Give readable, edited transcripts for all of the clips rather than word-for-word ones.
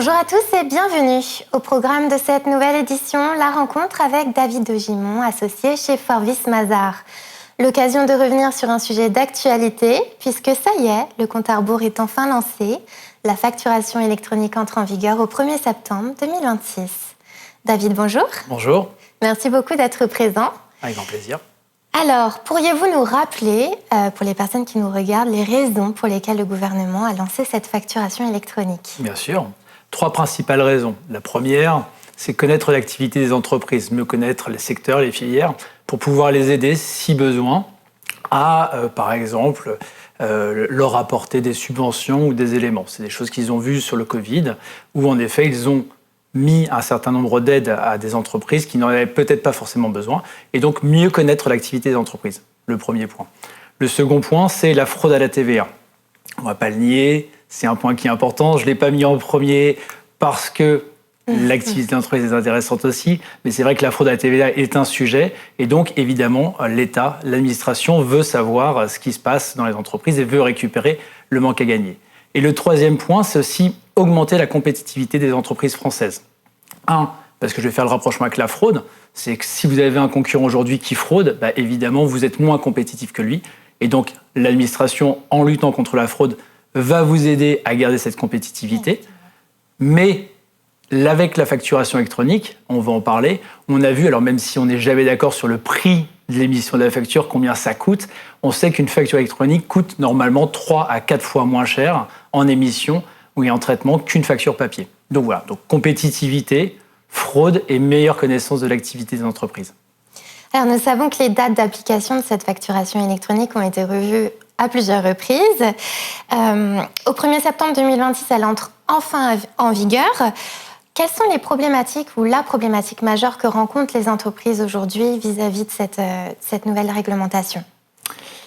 Bonjour à tous et bienvenue au programme de cette nouvelle édition, la rencontre avec David de Gimont, associé chez Forvis Mazars. L'occasion de revenir sur un sujet d'actualité, puisque ça y est, le compte à rebours est enfin lancé. La facturation électronique entre en vigueur au 1er septembre 2026. David, bonjour. Bonjour. Merci beaucoup d'être présent. Avec grand plaisir. Alors, pourriez-vous nous rappeler, pour les personnes qui nous regardent, les raisons pour lesquelles le gouvernement a lancé cette facturation électronique ? Bien sûr. 3 principales raisons. La première, c'est connaître l'activité des entreprises, mieux connaître les secteurs, les filières, pour pouvoir les aider, si besoin, à, par exemple, leur apporter des subventions ou des éléments. C'est des choses qu'ils ont vues sur le Covid, où en effet, ils ont mis un certain nombre d'aides à des entreprises qui n'en avaient peut-être pas forcément besoin, et donc mieux connaître l'activité des entreprises. Le premier point. Le second point, c'est la fraude à la TVA. On ne va pas le nier, c'est un point qui est important. Je ne l'ai pas mis en premier parce que l'activité d'entreprise est intéressante aussi, mais c'est vrai que la fraude à la TVA est un sujet, et donc évidemment, l'État, l'administration veut savoir ce qui se passe dans les entreprises et veut récupérer le manque à gagner. Et le troisième point, c'est aussi augmenter la compétitivité des entreprises françaises. Parce que je vais faire le rapprochement avec la fraude, c'est que si vous avez un concurrent aujourd'hui qui fraude, évidemment, vous êtes moins compétitif que lui. Et donc, l'administration, en luttant contre la fraude, va vous aider à garder cette compétitivité. Mais avec la facturation électronique, on va en parler, on a vu, alors même si on n'est jamais d'accord sur le prix de l'émission de la facture, combien ça coûte, on sait qu'une facture électronique coûte normalement 3 à 4 fois moins cher en émission ou en traitement qu'une facture papier. Donc voilà, donc compétitivité, fraude et meilleure connaissance de l'activité des entreprises. Alors nous savons que les dates d'application de cette facturation électronique ont été revues à plusieurs reprises. Au 1er septembre 2026, elle entre enfin en vigueur. Quelles sont les problématiques ou la problématique majeure que rencontrent les entreprises aujourd'hui vis-à-vis de cette nouvelle réglementation ?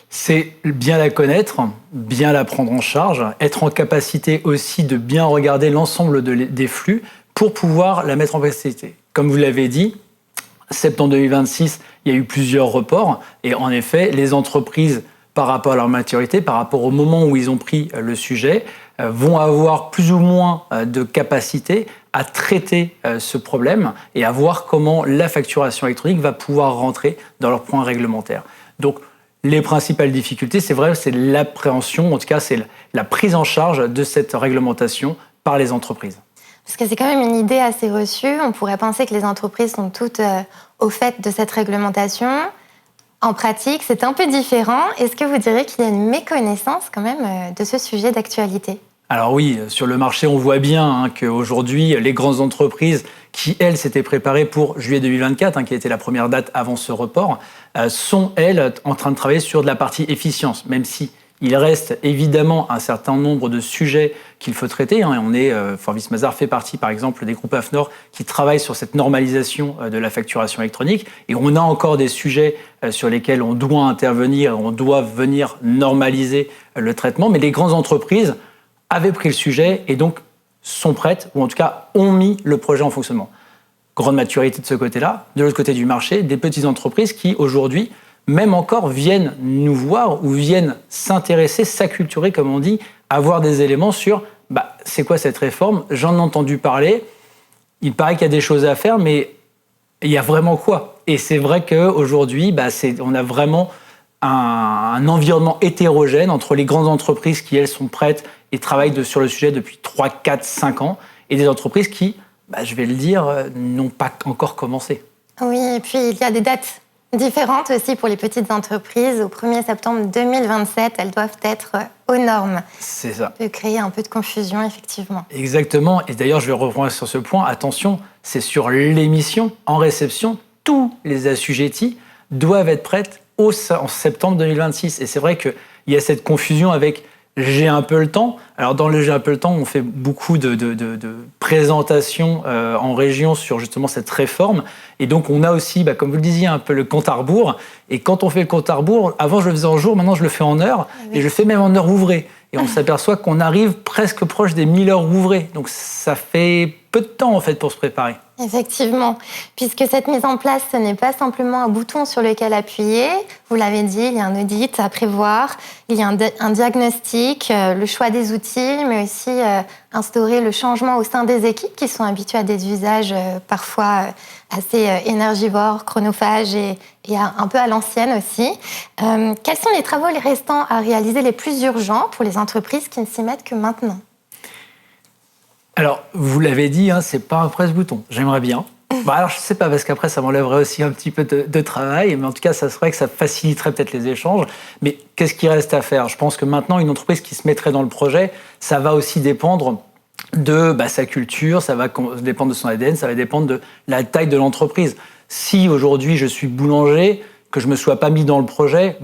C'est bien la connaître, bien la prendre en charge, être en capacité aussi de bien regarder l'ensemble des flux pour pouvoir la mettre en capacité. Comme vous l'avez dit, septembre 2026, il y a eu plusieurs reports et en effet, les entreprises, par rapport à leur maturité, par rapport au moment où ils ont pris le sujet, vont avoir plus ou moins de capacité à traiter ce problème et à voir comment la facturation électronique va pouvoir rentrer dans leurs points réglementaires. Donc, les principales difficultés, c'est vrai, c'est l'appréhension, en tout cas, c'est la prise en charge de cette réglementation par les entreprises. Parce que c'est quand même une idée assez reçue. On pourrait penser que les entreprises sont toutes au fait de cette réglementation. En pratique, c'est un peu différent. Est-ce que vous diriez qu'il y a une méconnaissance quand même de ce sujet d'actualité ? Alors oui, sur le marché, on voit bien qu'aujourd'hui, les grandes entreprises qui, elles, s'étaient préparées pour juillet 2024, qui était la première date avant ce report, sont, elles, en train de travailler sur de la partie efficience, même si il reste évidemment un certain nombre de sujets qu'il faut traiter. Forvis Mazars fait partie, par exemple, des groupes AFNOR qui travaillent sur cette normalisation de la facturation électronique. Et on a encore des sujets sur lesquels on doit intervenir, on doit venir normaliser le traitement. Mais les grandes entreprises avaient pris le sujet et donc sont prêtes, ou en tout cas ont mis le projet en fonctionnement. Grande maturité de ce côté-là. De l'autre côté du marché, des petites entreprises qui, aujourd'hui, même encore, viennent nous voir ou viennent s'intéresser, s'acculturer, comme on dit, avoir des éléments sur c'est quoi cette réforme ? J'en ai entendu parler, il paraît qu'il y a des choses à faire, mais il y a vraiment quoi ? Et c'est vrai qu'aujourd'hui, on a vraiment un environnement hétérogène entre les grandes entreprises qui, elles, sont prêtes et travaillent sur le sujet depuis 3, 4, 5 ans, et des entreprises qui, je vais le dire, n'ont pas encore commencé. Oui, et puis il y a des dates différentes aussi pour les petites entreprises. Au 1er septembre 2027, elles doivent être aux normes. C'est ça. Ça peut créer un peu de confusion, effectivement. Exactement. Et d'ailleurs, je vais revenir sur ce point. Attention, c'est sur l'émission, en réception, tous les assujettis doivent être prêts en septembre 2026. Et c'est vrai qu'il y a cette confusion avec « j'ai un peu le temps ». Alors dans le « j'ai un peu le temps », on fait beaucoup de présentations en région sur justement cette réforme. Et donc on a aussi, comme vous le disiez, un peu le compte à rebours. Et quand on fait le compte à rebours, avant je le faisais en jour, maintenant je le fais en heure. Et je le fais même en heure ouvrée. Et on s'aperçoit qu'on arrive presque proche des 1000 heures ouvrées. Donc ça fait peu de temps en fait pour se préparer. Effectivement, puisque cette mise en place, ce n'est pas simplement un bouton sur lequel appuyer. Vous l'avez dit, il y a un audit à prévoir, il y a un diagnostic, le choix des outils, mais aussi instaurer le changement au sein des équipes qui sont habituées à des usages parfois assez énergivores, chronophages et un peu à l'ancienne aussi. Quels sont les travaux restants à réaliser les plus urgents pour les entreprises qui ne s'y mettent que maintenant ? Alors, vous l'avez dit, c'est pas un presse-bouton. J'aimerais bien. Alors, je sais pas, parce qu'après, ça m'enlèverait aussi un petit peu de travail, mais en tout cas, ça serait que ça faciliterait peut-être les échanges. Mais qu'est-ce qui reste à faire ? Je pense que maintenant, une entreprise qui se mettrait dans le projet, ça va aussi dépendre de sa culture, ça va dépendre de son ADN, ça va dépendre de la taille de l'entreprise. Si aujourd'hui, je suis boulanger, que je me sois pas mis dans le projet,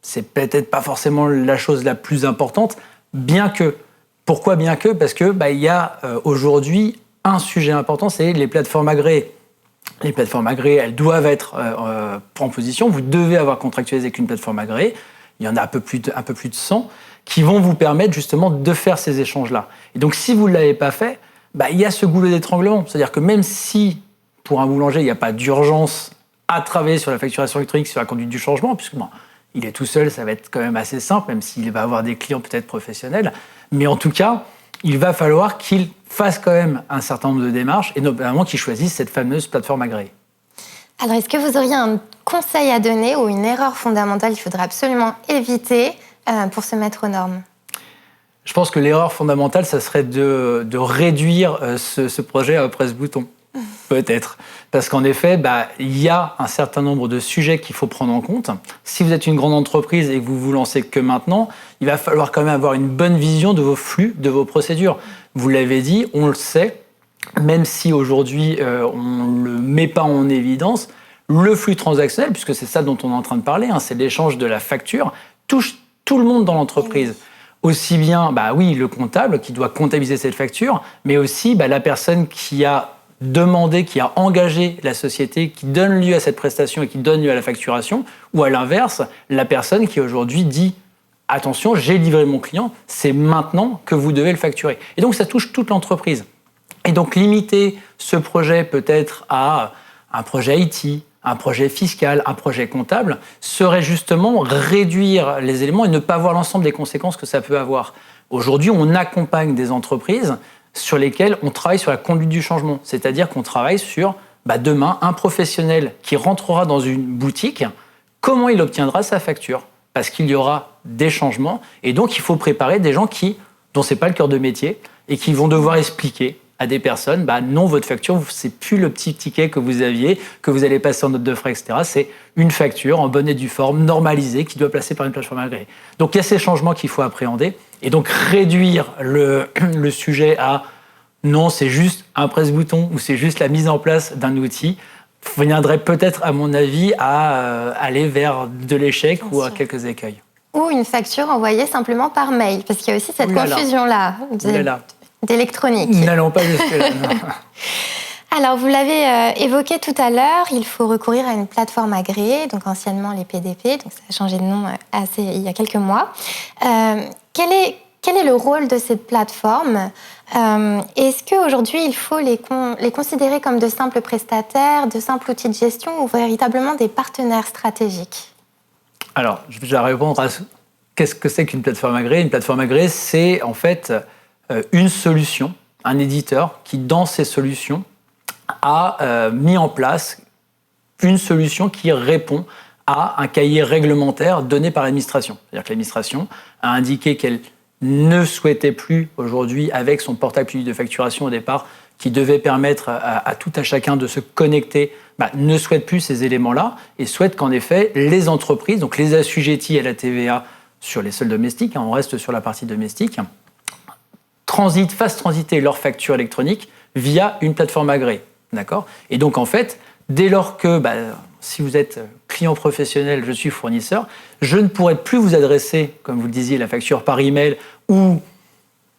c'est peut-être pas forcément la chose la plus importante, bien que. Pourquoi bien que ? Parce que il y a aujourd'hui un sujet important, c'est les plateformes agréées. Les plateformes agréées, elles doivent être en position. Vous devez avoir contractualisé avec une plateforme agréée. Il y en a un peu plus de 100 qui vont vous permettre justement de faire ces échanges-là. Et donc, si vous ne l'avez pas fait, il y a ce goulot d'étranglement. C'est-à-dire que même si, pour un boulanger, il n'y a pas d'urgence à travailler sur la facturation électronique, sur la conduite du changement, puisque il est tout seul, ça va être quand même assez simple, même s'il va avoir des clients peut-être professionnels. Mais en tout cas, il va falloir qu'il fasse quand même un certain nombre de démarches, et notamment qu'il choisisse cette fameuse plateforme agréée. Alors, est-ce que vous auriez un conseil à donner ou une erreur fondamentale qu'il faudrait absolument éviter pour se mettre aux normes ? Je pense que l'erreur fondamentale, ça serait de réduire ce projet à un presse-bouton. Peut-être. Parce qu'en effet, il y a un certain nombre de sujets qu'il faut prendre en compte. Si vous êtes une grande entreprise et que vous vous lancez que maintenant, il va falloir quand même avoir une bonne vision de vos flux, de vos procédures. Vous l'avez dit, on le sait, même si aujourd'hui on ne le met pas en évidence, le flux transactionnel, puisque c'est ça dont on est en train de parler, c'est l'échange de la facture, touche tout le monde dans l'entreprise. Aussi bien, le comptable qui doit comptabiliser cette facture, mais aussi la personne qui a demandé, qui a engagé la société, qui donne lieu à cette prestation et qui donne lieu à la facturation, ou à l'inverse, la personne qui aujourd'hui dit « Attention, j'ai livré mon client, c'est maintenant que vous devez le facturer ». Et donc, ça touche toute l'entreprise. Et donc, limiter ce projet peut-être à un projet IT, un projet fiscal, un projet comptable, serait justement réduire les éléments et ne pas voir l'ensemble des conséquences que ça peut avoir. Aujourd'hui, on accompagne des entreprises sur lesquels on travaille sur la conduite du changement. C'est-à-dire qu'on travaille sur, demain, un professionnel qui rentrera dans une boutique, comment il obtiendra sa facture ? Parce qu'il y aura des changements, et donc il faut préparer des gens dont ce n'est pas le cœur de métier, et qui vont devoir expliquer à des personnes, non, votre facture, c'est plus le petit ticket que vous aviez, que vous allez passer en note de frais, etc. C'est une facture en bonne et due forme, normalisée, qui doit passer par une plateforme agréée. Donc il y a ces changements qu'il faut appréhender, et donc réduire le sujet à non, c'est juste un presse-bouton ou c'est juste la mise en place d'un outil viendrait peut-être, à mon avis, à aller vers de l'échec ou à quelques écueils. Ou une facture envoyée simplement par mail, parce qu'il y a aussi cette confusion-là d'électronique. N'allons pas jusque-là. Alors, vous l'avez évoqué tout à l'heure, il faut recourir à une plateforme agréée, donc anciennement les PDP, donc ça a changé de nom il y a quelques mois. Quel est le rôle de cette plateforme ? Est-ce qu'aujourd'hui, il faut les considérer comme de simples prestataires, de simples outils de gestion ou véritablement des partenaires stratégiques ? Alors, je vais répondre à qu'est-ce que c'est qu'une plateforme agréée ? Une plateforme agréée, c'est en fait une solution, un éditeur qui, dans ses solutions, a mis en place une solution qui répond à un cahier réglementaire donné par l'administration. C'est-à-dire que l'administration a indiqué qu'elle ne souhaitait plus aujourd'hui, avec son portail public de facturation au départ, qui devait permettre à tout à chacun de se connecter, ne souhaite plus ces éléments-là et souhaite qu'en effet, les entreprises, donc les assujettis à la TVA sur les seuls domestiques, on reste sur la partie domestique, fassent transiter leurs factures électroniques via une plateforme agréée. D'accord ? Et donc en fait, dès lors que, si vous êtes client professionnel, je suis fournisseur, je ne pourrai plus vous adresser, comme vous le disiez, la facture par email ou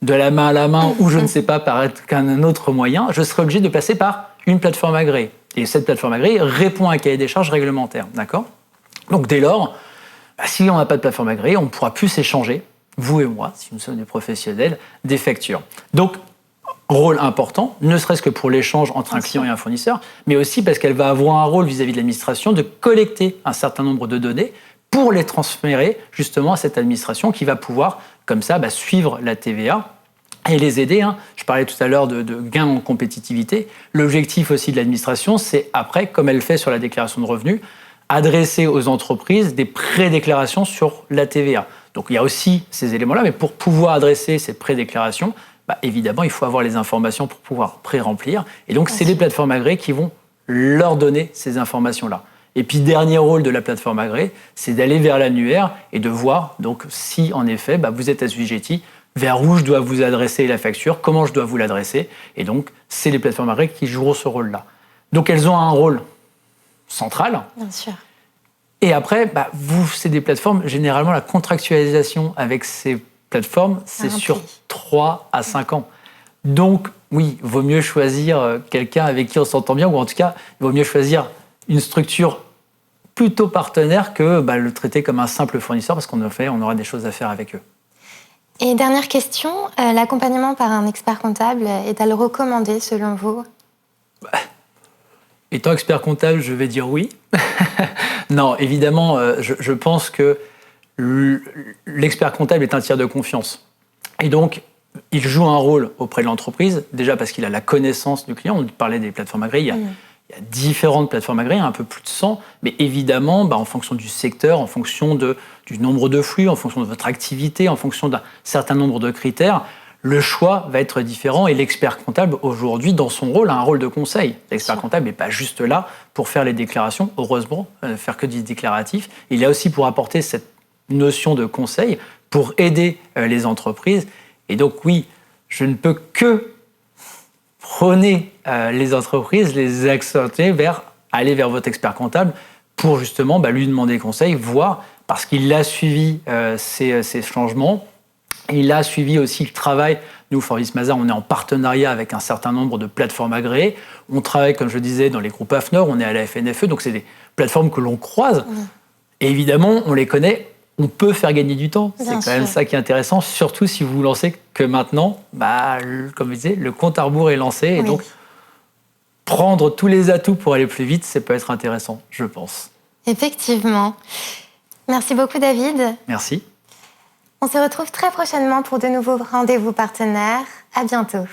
de la main à la main ou je ne sais pas, par qu'un autre moyen, je serai obligé de passer par une plateforme agréée. Et cette plateforme agréée répond à un cahier des charges réglementaire. D'accord ? Donc dès lors, si on n'a pas de plateforme agréée, on ne pourra plus s'échanger, vous et moi, si nous sommes des professionnels, des factures. Donc rôle important, ne serait-ce que pour l'échange entre un client et un fournisseur, mais aussi parce qu'elle va avoir un rôle vis-à-vis de l'administration de collecter un certain nombre de données pour les transférer justement à cette administration qui va pouvoir, comme ça, suivre la TVA et les aider. Je parlais tout à l'heure de gains en compétitivité. L'objectif aussi de l'administration, c'est après, comme elle fait sur la déclaration de revenus, adresser aux entreprises des pré-déclarations sur la TVA. Donc il y a aussi ces éléments-là, mais pour pouvoir adresser ces pré-déclarations, évidemment, il faut avoir les informations pour pouvoir pré-remplir. Et donc, c'est les plateformes agréées qui vont leur donner ces informations-là. Et puis, dernier rôle de la plateforme agréée, c'est d'aller vers l'annuaire et de voir donc, si, en effet, vous êtes assujetti, vers où je dois vous adresser la facture, comment je dois vous l'adresser. Et donc, c'est les plateformes agréées qui joueront ce rôle-là. Donc, elles ont un rôle central. Bien sûr. Et après, c'est des plateformes, généralement, la contractualisation avec ces plateformes, c'est sur 3 à 5 ans. Donc, oui, il vaut mieux choisir quelqu'un avec qui on s'entend bien, ou en tout cas, il vaut mieux choisir une structure plutôt partenaire que le traiter comme un simple fournisseur, parce on aura des choses à faire avec eux. Et dernière question, l'accompagnement par un expert comptable est-elle recommandé selon vous ? Étant expert comptable, je vais dire oui. Non, évidemment, je pense que l'expert comptable est un tiers de confiance. Et donc, il joue un rôle auprès de l'entreprise, déjà parce qu'il a la connaissance du client. On parlait des plateformes agréées, il y a différentes plateformes agréées, un peu plus de 100, mais évidemment, en fonction du secteur, en fonction du nombre de flux, en fonction de votre activité, en fonction d'un certain nombre de critères, le choix va être différent. Et l'expert comptable, aujourd'hui, dans son rôle, a un rôle de conseil. L'expert comptable n'est pas juste là pour faire les déclarations, heureusement, faire que du déclaratif. Il est là aussi pour apporter cette notion de conseil, pour aider les entreprises. Et donc, oui, je ne peux que prôner les entreprises, les exhorter aller vers votre expert comptable pour justement lui demander conseil, voir, parce qu'il a suivi ces changements. Il a suivi aussi le travail. Nous, Forvis Mazars, on est en partenariat avec un certain nombre de plateformes agréées. On travaille, comme je disais, dans les groupes AFNOR, on est à la FNFE, donc c'est des plateformes que l'on croise. Et évidemment, on les connaît, on peut faire gagner du temps. C'est quand même ça qui est intéressant, surtout si vous vous lancez que maintenant, comme je disais, le compte à rebours est lancé. Et donc, prendre tous les atouts pour aller plus vite, ça peut être intéressant, je pense. Effectivement. Merci beaucoup, David. Merci. On se retrouve très prochainement pour de nouveaux rendez-vous partenaires. À bientôt.